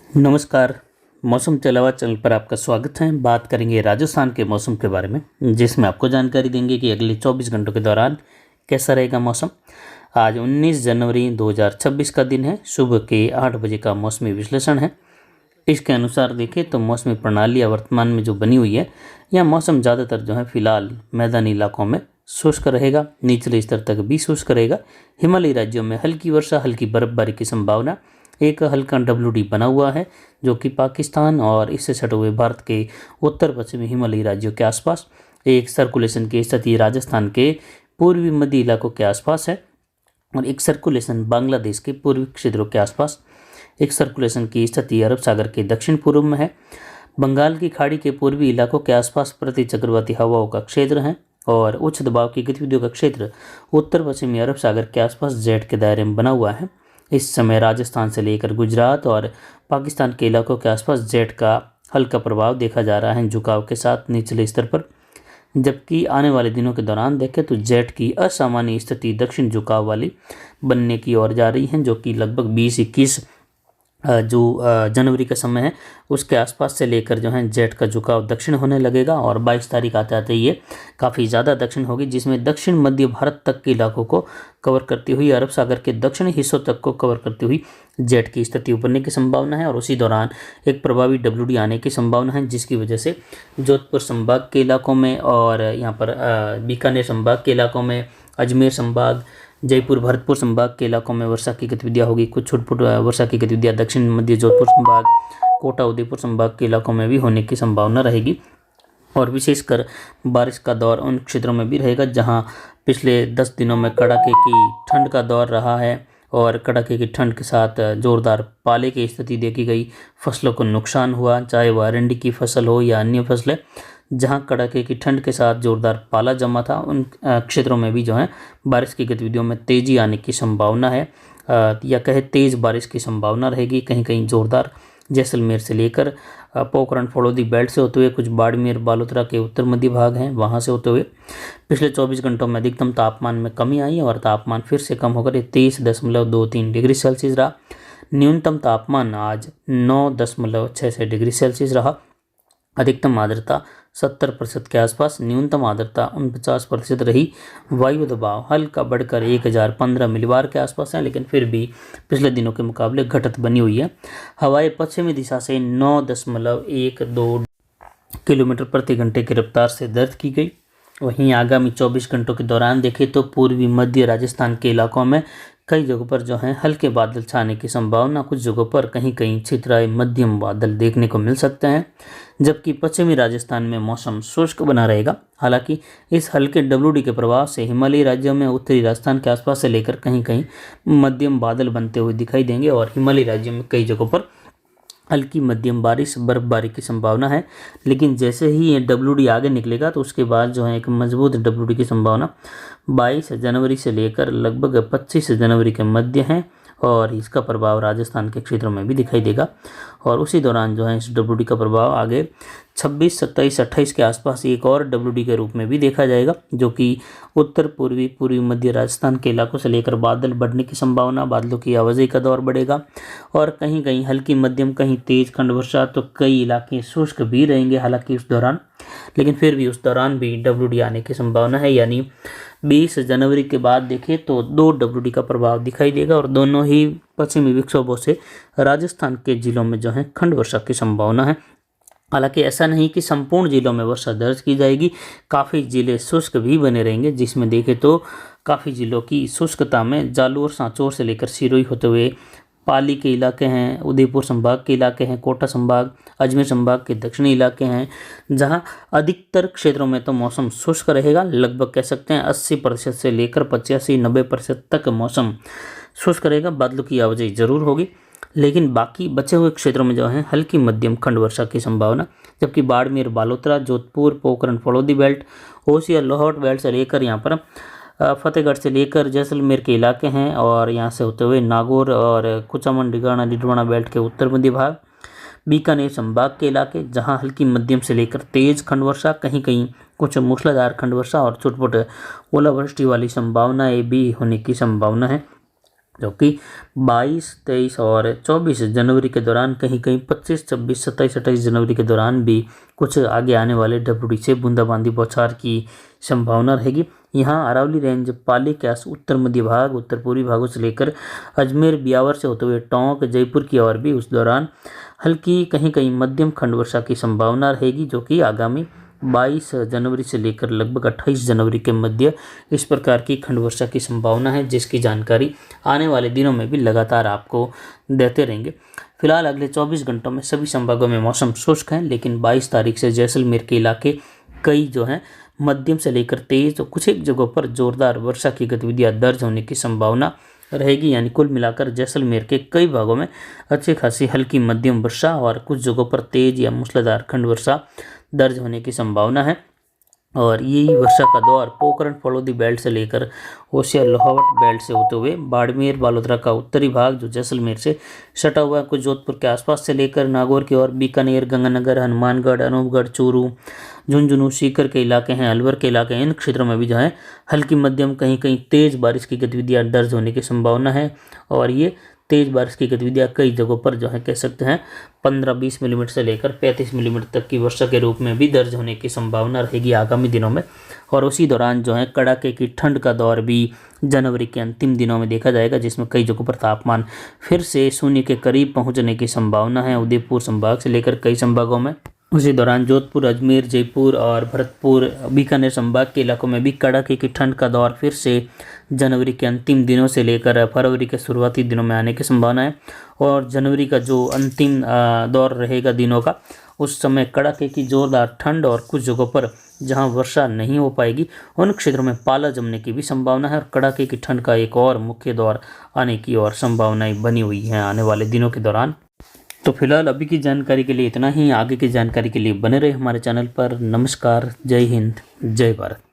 नमस्कार। मौसम के अलावा चैनल पर आपका स्वागत है। बात करेंगे राजस्थान के मौसम के बारे में, जिसमें आपको जानकारी देंगे कि अगले 24 घंटों के दौरान कैसा रहेगा मौसम। आज 19 जनवरी 2026 का दिन है। सुबह के 8 बजे का मौसमी विश्लेषण है। इसके अनुसार देखें तो मौसमी प्रणाली वर्तमान में जो बनी हुई है, यह मौसम ज़्यादातर जो है फिलहाल मैदानी इलाकों में शुष्क रहेगा, निचले स्तर तक भी शुष्क रहेगा। हिमालयी राज्यों में हल्की वर्षा, हल्की बर्फबारी की संभावना। एक हल्का WD बना हुआ है जो कि पाकिस्तान और इससे सटे हुए भारत के उत्तर पश्चिमी हिमालयी राज्यों के आसपास। एक सर्कुलेशन की स्थिति राजस्थान के पूर्वी मध्य इलाकों के आसपास है और एक सर्कुलेशन बांग्लादेश के पूर्वी क्षेत्रों के आसपास। एक सर्कुलेशन की स्थिति अरब सागर के दक्षिण पूर्व में है। बंगाल की खाड़ी के पूर्वी इलाकों के आसपास प्रति चक्रवाती हवाओं का क्षेत्र है और उच्च दबाव की गतिविधियों का क्षेत्र उत्तर पश्चिमी अरब सागर के आसपास जेट के दायरे में बना हुआ है। इस समय राजस्थान से लेकर गुजरात और पाकिस्तान के इलाकों के आसपास जेट का हल्का प्रभाव देखा जा रहा है, झुकाव के साथ निचले स्तर पर। जबकि आने वाले दिनों के दौरान देखें तो जेट की असामान्य स्थिति दक्षिण झुकाव वाली बनने की ओर जा रही है, जो कि लगभग 20-21 जो जनवरी का समय है उसके आसपास से लेकर जो है जेट का झुकाव दक्षिण होने लगेगा और 22 तारीख आते आते ये काफ़ी ज़्यादा दक्षिण होगी, जिसमें दक्षिण मध्य भारत तक के इलाकों को कवर करती हुई अरब सागर के दक्षिणी हिस्सों तक को कवर करती हुई जेट की स्थिति उभरने की संभावना है। और उसी दौरान एक प्रभावी WD आने की संभावना है, जिसकी वजह से जोधपुर संभाग के इलाकों में और यहाँ पर बीकानेर संभाग के इलाकों में, अजमेर संभाग, जयपुर भरतपुर संभाग के इलाकों में वर्षा की गतिविधियाँ होगी। कुछ छुटपुट वर्षा की गतिविधियाँ दक्षिण मध्य जोधपुर संभाग, कोटा उदयपुर संभाग के इलाकों में भी होने की संभावना रहेगी। और विशेषकर बारिश का दौर उन क्षेत्रों में भी रहेगा जहां पिछले 10 दिनों में कड़ाके की ठंड का दौर रहा है और कड़ाके की ठंड के साथ जोरदार पाले की स्थिति देखी गई। फसलों को नुकसान हुआ, चाहे वह अरंडी की फसल हो या अन्य फसलें। जहां कड़ाके की ठंड के साथ जोरदार पाला जमा था, उन क्षेत्रों में भी जो है बारिश की गतिविधियों में तेज़ी आने की संभावना है, या कहे तेज़ बारिश की संभावना रहेगी। कहीं कहीं जोरदार जैसलमेर से लेकर पोखरण फलोदी बेल्ट से होते हुए कुछ बाड़मेर बालोतरा के उत्तर मध्य भाग हैं, वहां से होते हुए पिछले 24 घंटों में अधिकतम तापमान में कमी आई और तापमान फिर से कम होकर 23.23 डिग्री सेल्सियस रहा। न्यूनतम तापमान आज 9.66 डिग्री सेल्सियस रहा। अधिकतम आर्द्रता 70% के आसपास, न्यूनतम आर्द्रता 49% रही। वायु दबाव हल्का बढ़कर 1015 मिलीबार के आसपास है, लेकिन फिर भी पिछले दिनों के मुकाबले घटत बनी हुई है। हवाएं पश्चिमी दिशा से 9.12 किलोमीटर प्रति घंटे की रफ्तार से दर्ज की गई। वहीं आगामी 24 घंटों के दौरान देखें तो पूर्वी मध्य राजस्थान के इलाकों में कई जगहों पर जो है हल्के बादल छाने की संभावना। कुछ जगहों पर कहीं कहीं छितराए मध्यम बादल देखने को मिल सकते हैं, जबकि पश्चिमी राजस्थान में मौसम शुष्क बना रहेगा। हालांकि इस हल्के WD के प्रभाव से हिमालयी राज्यों में उत्तरी राजस्थान के आसपास से लेकर कहीं कहीं मध्यम बादल बनते हुए दिखाई देंगे और हिमालयी राज्यों में कई जगहों पर हल्की मध्यम बारिश बर्फबारी की संभावना है। लेकिन जैसे ही ये WD आगे निकलेगा तो उसके बाद जो है एक मजबूत WD की संभावना 22 जनवरी से लेकर लगभग 25 जनवरी के मध्य है और इसका प्रभाव राजस्थान के क्षेत्रों में भी दिखाई देगा। और उसी दौरान जो है इस WD का प्रभाव आगे 26, 27, 28 के आसपास एक और WD के रूप में भी देखा जाएगा, जो कि उत्तर पूर्वी मध्य राजस्थान के इलाकों से लेकर बादल बढ़ने की संभावना, बादलों की आवाजाही का दौर बढ़ेगा और कहीं कहीं हल्की मध्यम, कहीं तेज खंड वर्षा, तो कई इलाके शुष्क भी रहेंगे हालांकि उस दौरान, लेकिन फिर भी उस दौरान भी WD आने की संभावना है। यानी 20 जनवरी के बाद देखें तो 2 WD का प्रभाव दिखाई देगा और दोनों ही पश्चिमी विक्षोभों से राजस्थान के जिलों में जो है खंड वर्षा की संभावना है। हालांकि ऐसा नहीं कि संपूर्ण जिलों में वर्षा दर्ज की जाएगी, काफ़ी जिले शुष्क भी बने रहेंगे, जिसमें देखें तो काफ़ी जिलों की शुष्कता में जालोर, सांचौर से लेकर सिरोही होते हुए पाली के इलाके हैं, उदयपुर संभाग के इलाके हैं, कोटा संभाग, अजमेर संभाग के दक्षिणी इलाके हैं, जहां अधिकतर क्षेत्रों में तो मौसम शुष्क रहेगा। लगभग कह सकते हैं 80% से लेकर 85-90% तक मौसम शुष्क रहेगा। बादलों की आवाजाही जरूर होगी, लेकिन बाकी बचे हुए क्षेत्रों में जो है हल्की मध्यम खंड वर्षा की संभावना। जबकि बाड़मेर बालोतरा, जोधपुर, पोखरण फलोदी बेल्ट, होशियार लोहावट बेल्ट से लेकर यहाँ पर फतेहगढ़ से लेकर जैसलमेर के इलाके हैं और यहाँ से होते हुए नागौर और कुचामन, डिगाना, डिडवाना बेल्ट के उत्तर मध्य भाग, बीकानेर संभाग के इलाके जहां हल्की मध्यम से लेकर तेज खंड वर्षा, कहीं कहीं कुछ मूसलाधार खंड वर्षा और छुटपुट ओलावृष्टि वाली संभावनाएं भी होने की संभावना है। जो कि 22, 23 और 24 जनवरी के दौरान कहीं कहीं 25, 26, 27, 28 जनवरी के दौरान भी कुछ आगे आने वाले डब्ल्यूडी से बूंदाबांदी बौछार की संभावना रहेगी। यहाँ अरावली रेंज, पाली के उत्तर मध्य भाग, उत्तर पूर्वी भागों से लेकर अजमेर, ब्यावर से होते हुए टोंक, जयपुर की ओर भी उस दौरान हल्की कहीं कहीं मध्यम खंड वर्षा की संभावना रहेगी, जो कि आगामी 22 जनवरी से लेकर लगभग 28 जनवरी के मध्य इस प्रकार की खंड वर्षा की संभावना है, जिसकी जानकारी आने वाले दिनों में भी लगातार आपको देते रहेंगे। फिलहाल अगले 24 घंटों में सभी संभागों में मौसम शुष्क है, लेकिन 22 तारीख से जैसलमेर के इलाके कई जो हैं मध्यम से लेकर तेज तो कुछ एक जगहों पर जोरदार वर्षा की गतिविधियां दर्ज होने की संभावना रहेगी। यानी कुल मिलाकर जैसलमेर के कई भागों में अच्छी खासी हल्की मध्यम वर्षा और कुछ जगहों पर तेज या मूसलाधार खंड वर्षा दर्ज होने की संभावना है। और यही वर्षा का दौर पोखरण फलोदी बेल्ट से लेकर होशियार लोहावट बेल्ट से होते हुए बाड़मेर, बालोतरा का उत्तरी भाग जो जैसलमेर से सटा हुआ है, कुछ जोधपुर के आसपास से लेकर नागौर की ओर, बीकानेर, गंगानगर, हनुमानगढ़, अनूपगढ़, चूरू, झुंझुनू, सीकर के इलाके हैं, अलवर के इलाके हैं, इन क्षेत्रों में भी जो है हल्की मध्यम कहीं कहीं तेज बारिश की गतिविधियां दर्ज होने की संभावना है। और ये तेज बारिश की गतिविधियां कई जगहों पर जो है कह सकते हैं 15-20 मिलीमीटर से लेकर 35 मिलीमीटर तक की वर्षा के रूप में भी दर्ज होने की संभावना रहेगी आगामी दिनों में। और उसी दौरान जो है कड़ाके की ठंड का दौर भी जनवरी के अंतिम दिनों में देखा जाएगा, जिसमें कई जगहों पर तापमान फिर से शून्य के करीब पहुंचने की संभावना है उदयपुर संभाग से लेकर कई संभागों में। उसी दौरान जोधपुर, अजमेर, जयपुर और भरतपुर, बीकानेर संभाग के इलाकों में भी कड़ाके की ठंड का दौर फिर से जनवरी के अंतिम दिनों से लेकर फरवरी के शुरुआती दिनों में आने की संभावना है। और जनवरी का जो अंतिम दौर रहेगा दिनों का, उस समय कड़ाके की जोरदार ठंड और कुछ जगहों पर जहां वर्षा नहीं हो पाएगी उन क्षेत्रों में पाला जमने की भी संभावना है। और कड़ाके की ठंड का एक और मुख्य दौर आने की और संभावनाएं बनी हुई हैं आने वाले दिनों के दौरान। तो फिलहाल अभी की जानकारी के लिए इतना ही। आगे की जानकारी के लिए बने रहे हमारे चैनल पर। नमस्कार, जय हिंद, जय भारत।